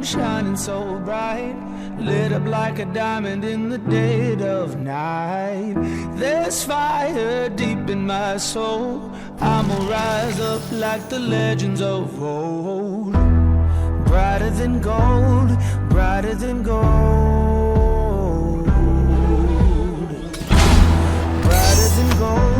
moon shining so bright, lit up like a diamond in the dead of night. There's fire deep in my soul, I'ma rise up like the legends of old. Brighter than gold, brighter than gold, brighter than gold.